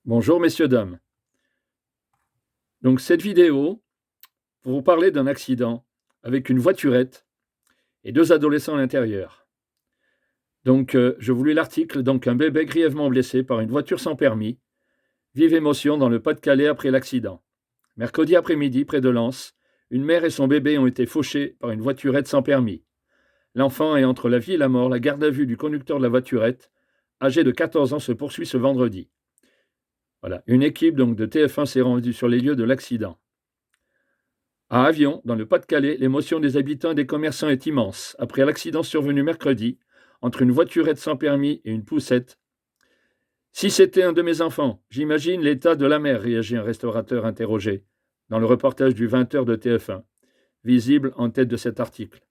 Bonjour messieurs, dames. Donc cette vidéo, pour vous parler d'un accident avec une voiturette et 2 adolescents à l'intérieur. Je vous lis l'article. Un bébé grièvement blessé par une voiture sans permis. Vive émotion dans le Pas-de-Calais après l'accident. Mercredi après-midi, près de Lens, une mère et son bébé ont été fauchés par une voiturette sans permis. L'enfant est entre la vie et la mort. La garde à vue du conducteur de la voiturette, âgé de 14 ans, se poursuit ce vendredi. Voilà, une équipe de TF1 s'est rendue sur les lieux de l'accident. À Avion, dans le Pas-de-Calais, l'émotion des habitants et des commerçants est immense. Après l'accident survenu mercredi, entre une voiturette sans permis et une poussette. Si c'était un de mes enfants, j'imagine l'état de la mère, réagit un restaurateur interrogé, dans le reportage du 20h de TF1, visible en tête de cet article.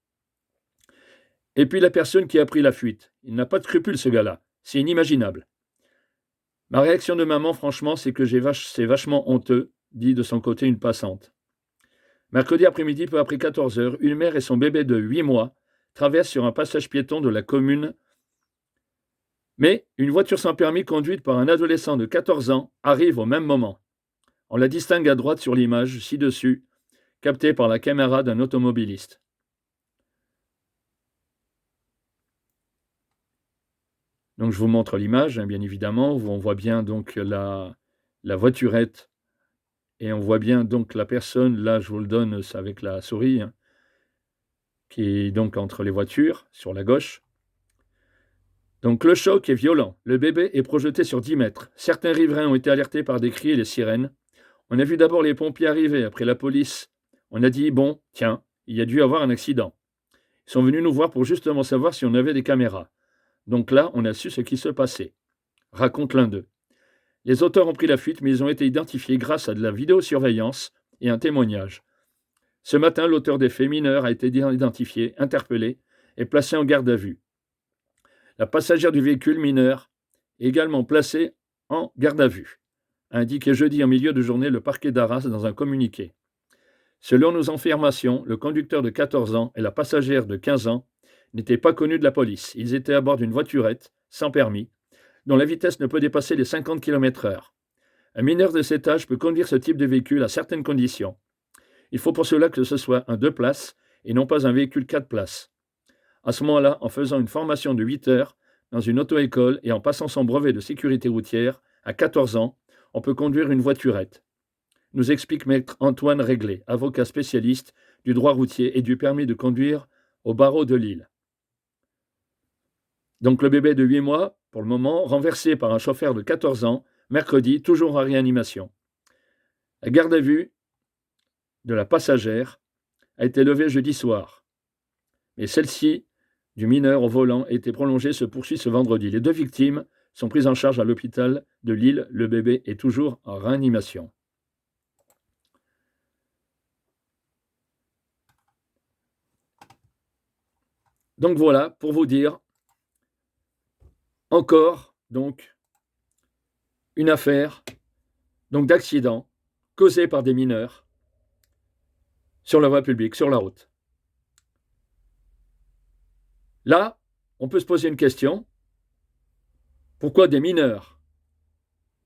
Et puis la personne qui a pris la fuite. Il n'a pas de scrupules, ce gars-là. C'est inimaginable. Ma réaction de maman, franchement, c'est que c'est vachement honteux, dit de son côté une passante. Mercredi après-midi, peu après 14 heures, une mère et son bébé de 8 mois traversent sur un passage piéton de la commune. Mais une voiture sans permis conduite par un adolescent de 14 ans arrive au même moment. On la distingue à droite sur l'image ci-dessus, captée par la caméra d'un automobiliste. Donc je vous montre l'image, bien évidemment, où on voit bien la voiturette et on voit bien donc la personne, là je vous le donne avec la souris, qui est donc entre les voitures, sur la gauche. Donc le choc est violent. Le bébé est projeté sur 10 mètres. Certains riverains ont été alertés par des cris et des sirènes. On a vu d'abord les pompiers arriver, après la police. On a dit, bon, tiens, il y a dû avoir un accident. Ils sont venus nous voir pour justement savoir si on avait des caméras. Donc là, on a su ce qui se passait, raconte l'un d'eux. Les auteurs ont pris la fuite, mais ils ont été identifiés grâce à de la vidéosurveillance et un témoignage. Ce matin, l'auteur des faits mineurs a été identifié, interpellé et placé en garde à vue. La passagère du véhicule mineur est également placée en garde à vue, a indiqué jeudi en milieu de journée le parquet d'Arras dans un communiqué. Selon nos informations, le conducteur de 14 ans et la passagère de 15 ans n'étaient pas connus de la police. Ils étaient à bord d'une voiturette, sans permis, dont la vitesse ne peut dépasser les 50 km/h. Un mineur de cet âge peut conduire ce type de véhicule à certaines conditions. Il faut pour cela que ce soit un 2 places et non pas un véhicule 4 places. À ce moment-là, en faisant une formation de 8 heures dans une auto-école et en passant son brevet de sécurité routière, à 14 ans, on peut conduire une voiturette, nous explique maître Antoine Réglé, avocat spécialiste du droit routier et du permis de conduire au barreau de Lille. Donc le bébé de 8 mois, pour le moment, renversé par un chauffeur de 14 ans, mercredi, toujours en réanimation. La garde à vue de la passagère a été levée jeudi soir, mais celle-ci du mineur au volant a été prolongée, se poursuit ce vendredi. Les 2 victimes sont prises en charge à l'hôpital de Lille. Le bébé est toujours en réanimation. Donc voilà, pour vous dire, encore une affaire d'accident causé par des mineurs sur la voie publique, sur la route. Là, on peut se poser une question. Pourquoi des mineurs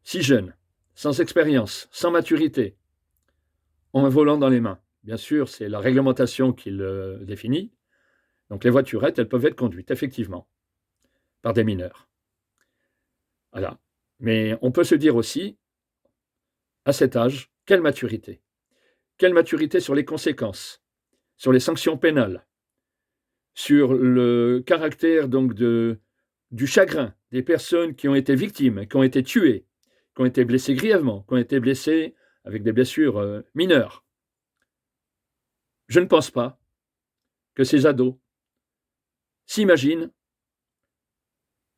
si jeunes, sans expérience, sans maturité, ont un volant dans les mains? Bien sûr, c'est la réglementation qui le définit. Donc les voiturettes, elles peuvent être conduites, effectivement, par des mineurs. Voilà. Mais on peut se dire aussi, à cet âge, quelle maturité? Quelle maturité sur les conséquences, sur les sanctions pénales, sur le caractère du chagrin des personnes qui ont été victimes, qui ont été tuées, qui ont été blessées grièvement, qui ont été blessées avec des blessures mineures. Je ne pense pas que ces ados s'imaginent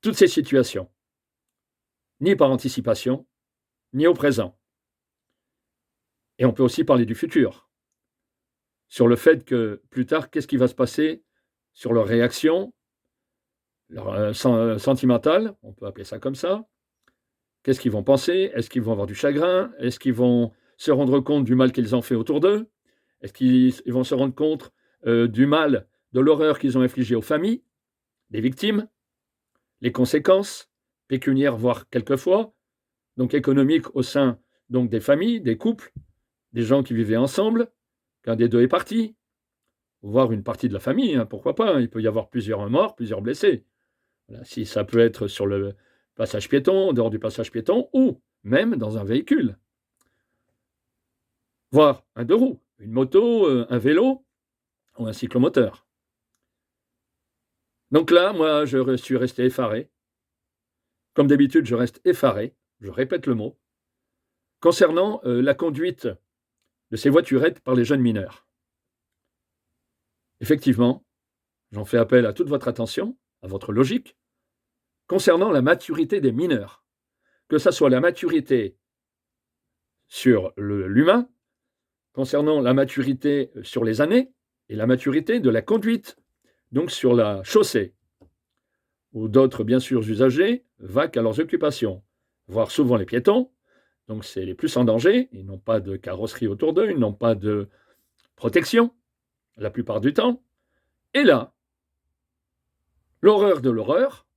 toutes ces situations, ni par anticipation, ni au présent. Et on peut aussi parler du futur, sur le fait que plus tard, qu'est-ce qui va se passer sur leur réaction, leur sentimentale, on peut appeler ça comme ça. Qu'est-ce qu'ils vont penser? Est-ce qu'ils vont avoir du chagrin? Est-ce qu'ils vont se rendre compte du mal qu'ils ont fait autour d'eux? Est-ce qu'ils vont se rendre compte du mal, de l'horreur qu'ils ont infligé aux familles, des victimes, les conséquences pécuniaires, voire quelquefois, donc économique au sein donc des familles, des couples, des gens qui vivaient ensemble, qu'un des deux est parti, voire une partie de la famille, hein, pourquoi pas, hein, il peut y avoir plusieurs morts, plusieurs blessés. Voilà, si ça peut être sur le passage piéton, en dehors du passage piéton, ou même dans un véhicule, voire un deux roues, une moto, un vélo ou un cyclomoteur. Donc là, moi, je suis resté effaré. Comme d'habitude, je reste effaré, je répète le mot, concernant la conduite de ces voiturettes par les jeunes mineurs. Effectivement, j'en fais appel à toute votre attention, à votre logique, concernant la maturité des mineurs, que ce soit la maturité sur l'humain, concernant la maturité sur les années et la maturité de la conduite, donc sur la chaussée, où d'autres, bien sûr, usagers vaquent à leurs occupations, voire souvent les piétons, donc c'est les plus en danger, ils n'ont pas de carrosserie autour d'eux, ils n'ont pas de protection, la plupart du temps. Et là, l'horreur de l'horreur,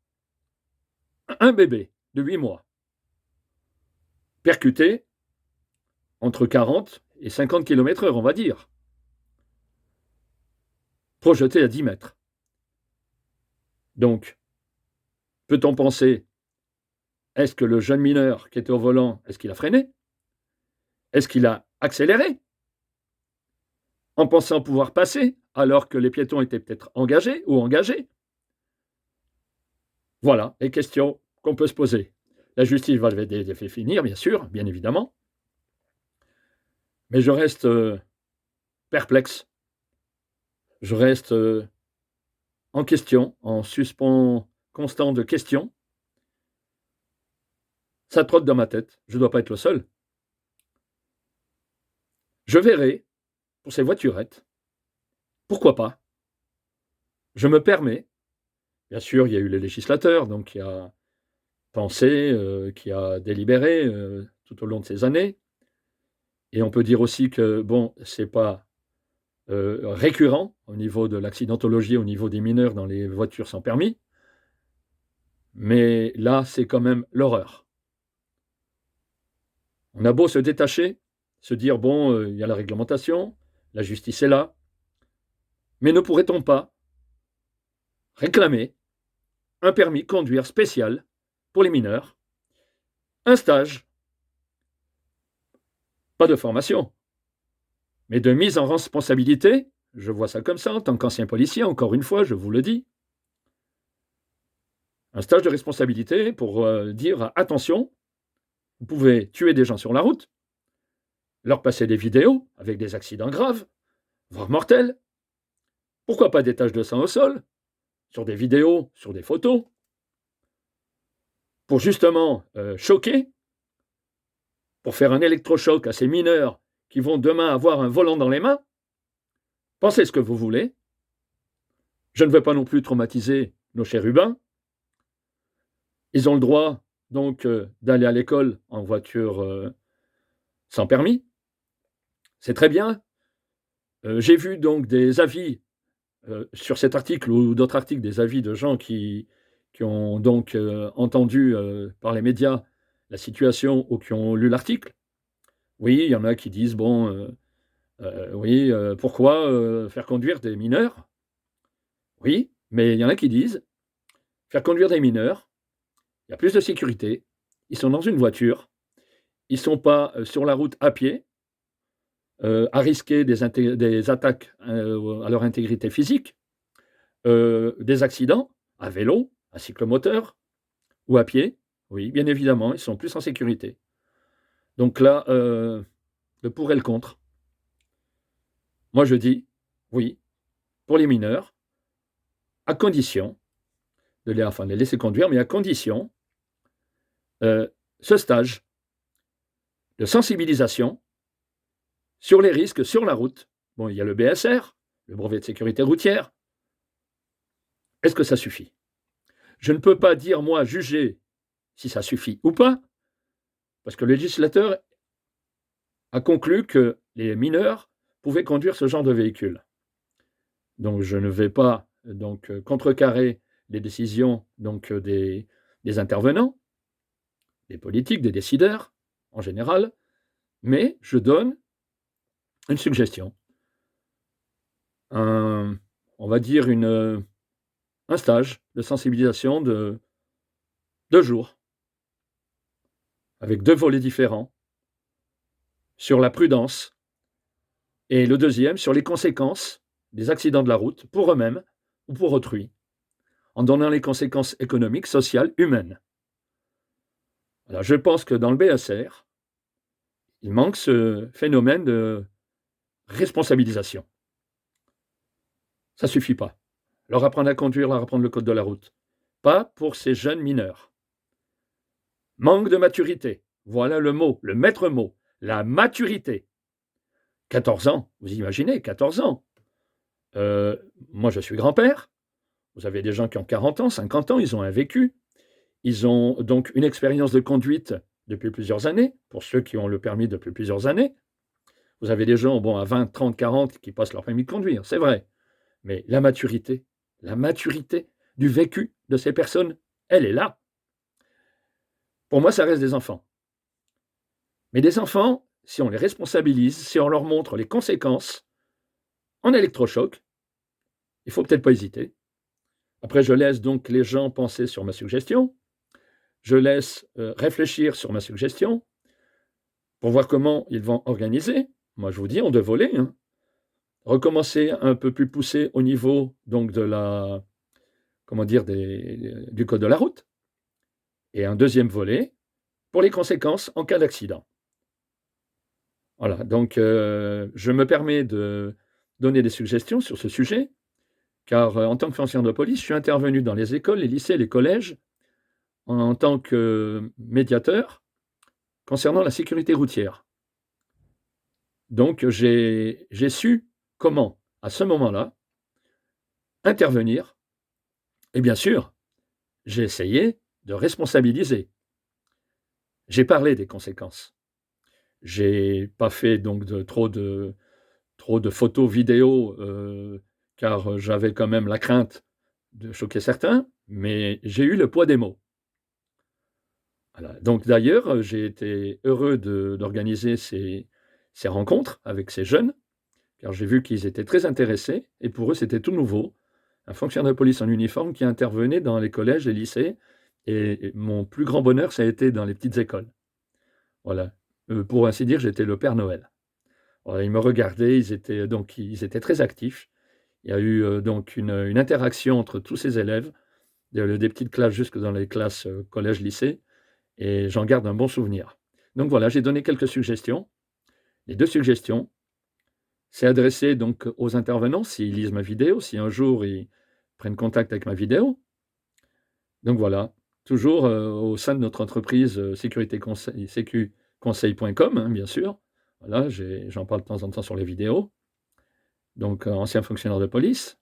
un bébé de 8 mois, percuté entre 40 et 50 km/h, on va dire, projeté à 10 mètres. Donc, peut-on penser, est-ce que le jeune mineur qui était au volant, est-ce qu'il a freiné? Est-ce qu'il a accéléré en pensant pouvoir passer alors que les piétons étaient peut-être engagés ou engagés? Voilà les questions qu'on peut se poser. La justice va les faire finir, bien sûr, bien évidemment. Mais je reste perplexe. Je reste en question, en suspens constant de questions. Ça trotte dans ma tête. Je ne dois pas être le seul. Je verrai pour ces voiturettes. Pourquoi pas? Je me permets. Bien sûr, il y a eu le législateur, donc qui a pensé, qui a délibéré tout au long de ces années. Et on peut dire aussi que, bon, c'est pas récurrent au niveau de l'accidentologie, au niveau des mineurs dans les voitures sans permis. Mais là, c'est quand même l'horreur. On a beau se détacher, se dire, bon, il y a la réglementation, la justice est là, mais ne pourrait-on pas réclamer un permis de conduire spécial pour les mineurs, un stage, pas de formation, mais de mise en responsabilité, je vois ça comme ça en tant qu'ancien policier, encore une fois, je vous le dis, un stage de responsabilité pour dire, attention, vous pouvez tuer des gens sur la route, leur passer des vidéos avec des accidents graves, voire mortels. Pourquoi pas des taches de sang au sol, sur des vidéos, sur des photos, pour justement choquer, pour faire un électrochoc à ces mineurs qui vont demain avoir un volant dans les mains. Pensez ce que vous voulez. Je ne veux pas non plus traumatiser nos chérubins. Ils ont le droit donc d'aller à l'école en voiture sans permis. C'est très bien. J'ai vu donc des avis sur cet article ou d'autres articles, des avis de gens qui ont donc entendu par les médias la situation ou qui ont lu l'article. Oui, il y en a qui disent, bon, oui, pourquoi faire conduire des mineurs? Oui, mais il y en a qui disent, faire conduire des mineurs, il y a plus de sécurité, ils sont dans une voiture, ils ne sont pas sur la route à pied, à risquer des attaques à leur intégrité physique, des accidents à vélo, à cyclomoteur ou à pied. Oui, bien évidemment, ils sont plus en sécurité. Donc là, le pour et le contre. Moi, je dis oui, pour les mineurs, à condition de les laisser conduire, mais à condition ce stage de sensibilisation sur les risques sur la route. Bon, il y a le BSR, le brevet de sécurité routière. Est-ce que ça suffit? Je ne peux pas dire, moi, juger si ça suffit ou pas, parce que le législateur a conclu que les mineurs pouvaient conduire ce genre de véhicule. Donc, je ne vais pas contrecarrer les décisions des intervenants, des politiques, des décideurs, en général, mais je donne une suggestion, un on va dire un stage de sensibilisation de 2 jours, avec 2 volets différents, sur la prudence et le deuxième sur les conséquences des accidents de la route pour eux-mêmes ou pour autrui, en donnant les conséquences économiques, sociales, humaines. Alors je pense que dans le BSR, il manque ce phénomène de responsabilisation. Ça suffit pas. Leur apprendre à conduire, leur apprendre le code de la route. Pas pour ces jeunes mineurs. Manque de maturité. Voilà le mot, le maître mot. La maturité. 14 ans, vous imaginez, 14 ans. Moi, je suis grand-père. Vous avez des gens qui ont 40 ans, 50 ans, ils ont un vécu. Ils ont donc une expérience de conduite depuis plusieurs années, pour ceux qui ont le permis depuis plusieurs années. Vous avez des gens, bon, à 20, 30, 40 qui passent leur permis de conduire, c'est vrai. Mais la maturité du vécu de ces personnes, elle est là. Pour moi, ça reste des enfants. Mais des enfants, si on les responsabilise, si on leur montre les conséquences, en électrochoc, il ne faut peut-être pas hésiter. Après, je laisse donc les gens penser sur ma suggestion. Je laisse réfléchir sur ma suggestion pour voir comment ils vont organiser. Moi, je vous dis, en 2 volets. Recommencer un peu plus poussé au niveau donc de la, comment dire, du code de la route. Et un deuxième volet pour les conséquences en cas d'accident. Voilà, donc je me permets de donner des suggestions sur ce sujet, car en tant que fonctionnaire de police, je suis intervenu dans les écoles, les lycées, les collèges, en tant que médiateur concernant la sécurité routière. Donc j'ai su comment, à ce moment-là, intervenir. Et bien sûr, j'ai essayé de responsabiliser. J'ai parlé des conséquences. J'ai pas fait donc trop de photos, vidéos, car j'avais quand même la crainte de choquer certains, mais j'ai eu le poids des mots. Voilà, donc d'ailleurs, j'ai été heureux d'organiser ces rencontres avec ces jeunes, car j'ai vu qu'ils étaient très intéressés et pour eux, c'était tout nouveau. Un fonctionnaire de police en uniforme qui intervenait dans les collèges, les lycées et mon plus grand bonheur, ça a été dans les petites écoles. Voilà, pour ainsi dire, j'étais le Père Noël. Voilà, ils me regardaient, ils étaient très actifs. Il y a eu, donc une interaction entre tous ces élèves, des petites classes jusque dans les classes, collège, lycée et j'en garde un bon souvenir. Donc voilà, j'ai donné quelques suggestions. Les 2 suggestions, c'est adressé donc aux intervenants s'ils lisent ma vidéo, si un jour ils prennent contact avec ma vidéo. Donc voilà, toujours, au sein de notre entreprise, sécurité conseil sécuconseil.com, hein, bien sûr. Voilà, j'en parle de temps en temps sur les vidéos. Donc, ancien fonctionnaire de police.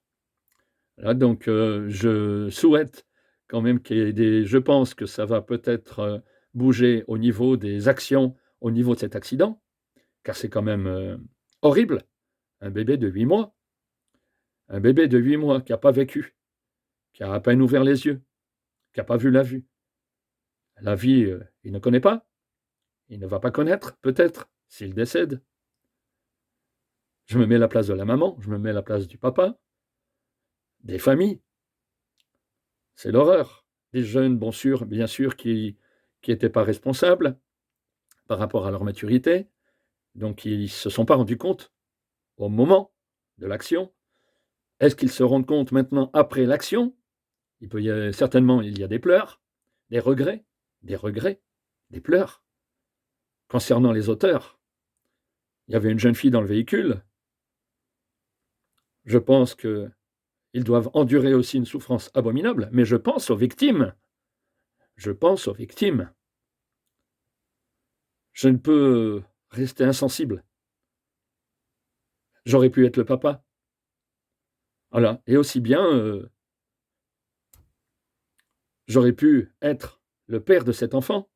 Voilà, donc, je souhaite quand même qu'il y ait je pense que ça va peut-être, bouger au niveau des actions, au niveau de cet accident, car c'est quand même, horrible. Un bébé de 8 mois, un bébé de 8 mois qui a pas vécu, qui a à peine ouvert les yeux, qui a pas vu la vue. La vie, il ne connaît pas, il ne va pas connaître peut-être s'il décède. Je me mets à la place de la maman, je me mets à la place du papa, des familles. C'est l'horreur. Des jeunes, bien sûr, qui étaient pas responsables par rapport à leur maturité, donc ils se sont pas rendus compte au moment de l'action. Est-ce qu'ils se rendent compte maintenant après l'action? Il peut y a certainement, il y a des pleurs, des regrets, des pleurs. Concernant les auteurs, il y avait une jeune fille dans le véhicule. Je pense qu'ils doivent endurer aussi une souffrance abominable, mais je pense aux victimes. Je pense aux victimes. Je ne peux rester insensible. J'aurais pu être le papa. Voilà, et aussi bien, j'aurais pu être le père de cet enfant.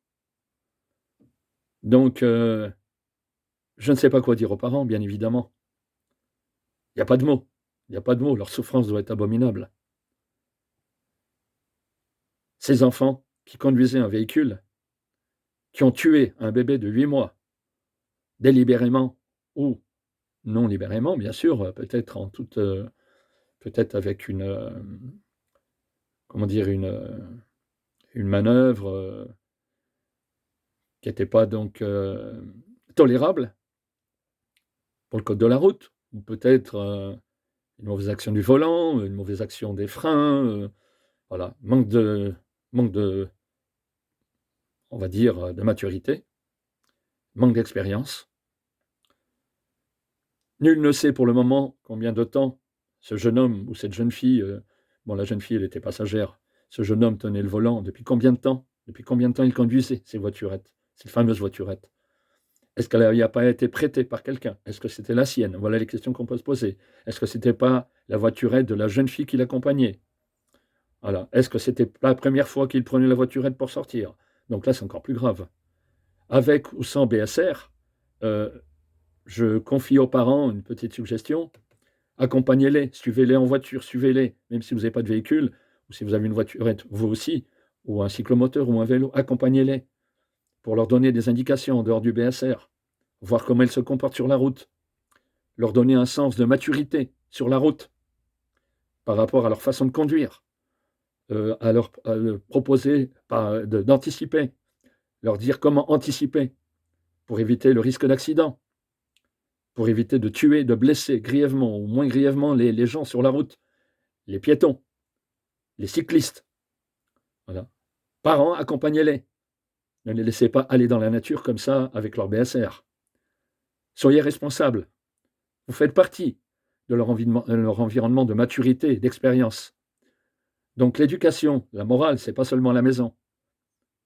Donc, je ne sais pas quoi dire aux parents, bien évidemment. Il n'y a pas de mots. Il n'y a pas de mots. Leur souffrance doit être abominable. Ces enfants qui conduisaient un véhicule, qui ont tué un bébé de 8 mois, délibérément ou non libérément, bien sûr, peut-être en toute, peut-être avec une, comment dire? Une manœuvre, qui n'était pas donc, tolérable pour le code de la route ou peut-être, une mauvaise action du volant, une mauvaise action des freins, voilà, manque de on va dire, de maturité, manque d'expérience. Nul ne sait pour le moment combien de temps ce jeune homme ou cette jeune fille, bon la jeune fille elle était passagère, ce jeune homme tenait le volant, depuis combien de temps? Depuis combien de temps il conduisait ces voiturettes, ces fameuses voiturettes? Est-ce qu'elle n'avait pas été prêtée par quelqu'un? Est-ce que c'était la sienne? Voilà les questions qu'on peut se poser. Est-ce que c'était pas la voiturette de la jeune fille qui l'accompagnait? Voilà. Est-ce que c'était pas la première fois qu'il prenait la voiturette pour sortir? Donc là, c'est encore plus grave. Avec ou sans BSR, heu, je confie aux parents une petite suggestion: accompagnez-les, suivez-les en voiture, suivez-les, même si vous n'avez pas de véhicule ou si vous avez une voiturette vous aussi, ou un cyclomoteur ou un vélo, accompagnez-les pour leur donner des indications en dehors du BSR, voir comment ils se comportent sur la route, leur donner un sens de maturité sur la route par rapport à leur façon de conduire, à leur proposer d'anticiper, leur dire comment anticiper pour éviter le risque d'accident, pour éviter de tuer, de blesser grièvement ou moins grièvement les gens sur la route, les piétons, les cyclistes. Voilà. Parents, accompagnez-les. Ne les laissez pas aller dans la nature comme ça avec leur BSR. Soyez responsables. Vous faites partie de leur environnement de maturité, d'expérience. Donc l'éducation, la morale, c'est pas seulement à la maison,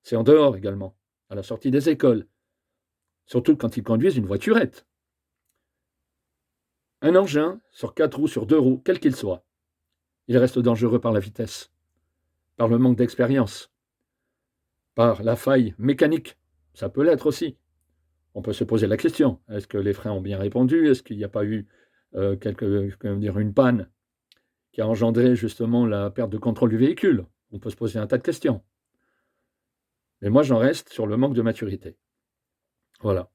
c'est en dehors également, à la sortie des écoles, surtout quand ils conduisent une voiturette. Un engin sur 4 roues, sur 2 roues, quel qu'il soit, il reste dangereux par la vitesse, par le manque d'expérience, par la faille mécanique. Ça peut l'être aussi. On peut se poser la question, est-ce que les freins ont bien répondu? Est-ce qu'il n'y a pas eu une panne qui a engendré justement la perte de contrôle du véhicule? On peut se poser un tas de questions. Mais moi, j'en reste sur le manque de maturité. Voilà.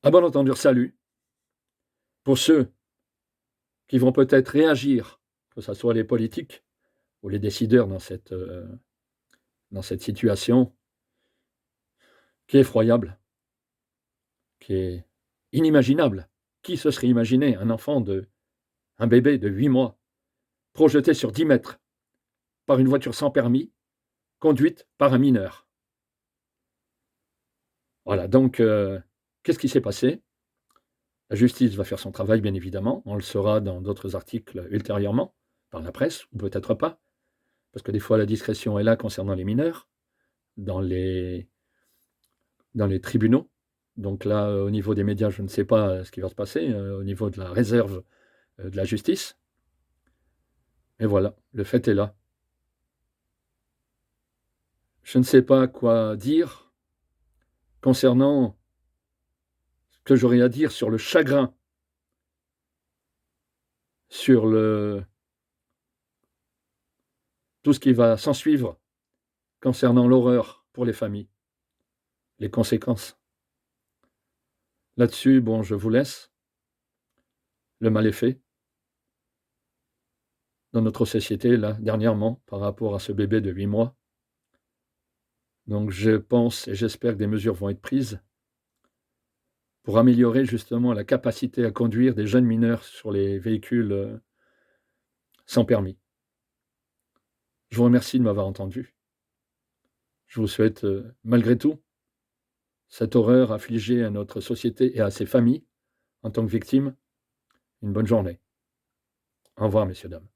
À bon entendeur, salut. Pour ceux qui vont peut-être réagir, que ce soit les politiques ou les décideurs dans cette situation qui est effroyable, qui est inimaginable. Qui se serait imaginé un bébé de 8 mois, projeté sur 10 mètres par une voiture sans permis, conduite par un mineur? Voilà, donc qu'est-ce qui s'est passé? La justice va faire son travail, bien évidemment. On le saura dans d'autres articles ultérieurement, par la presse, ou peut-être pas, parce que des fois la discrétion est là concernant les mineurs, dans les dans les tribunaux. Donc là, au niveau des médias, je ne sais pas, ce qui va se passer, au niveau de la réserve, de la justice. Mais voilà, le fait est là. Je ne sais pas quoi dire concernant ce que j'aurais à dire sur le chagrin, sur le tout ce qui va s'ensuivre concernant l'horreur pour les familles, les conséquences. Là-dessus, bon, je vous laisse. Le mal est fait. Dans notre société, là, dernièrement, par rapport à ce bébé de 8 mois. Donc je pense et j'espère que des mesures vont être prises pour améliorer justement la capacité à conduire des jeunes mineurs sur les véhicules, sans permis. Je vous remercie de m'avoir entendu. Je vous souhaite, malgré tout, cette horreur affligée à notre société et à ses familles, en tant que victimes, une bonne journée. Au revoir, messieurs, dames.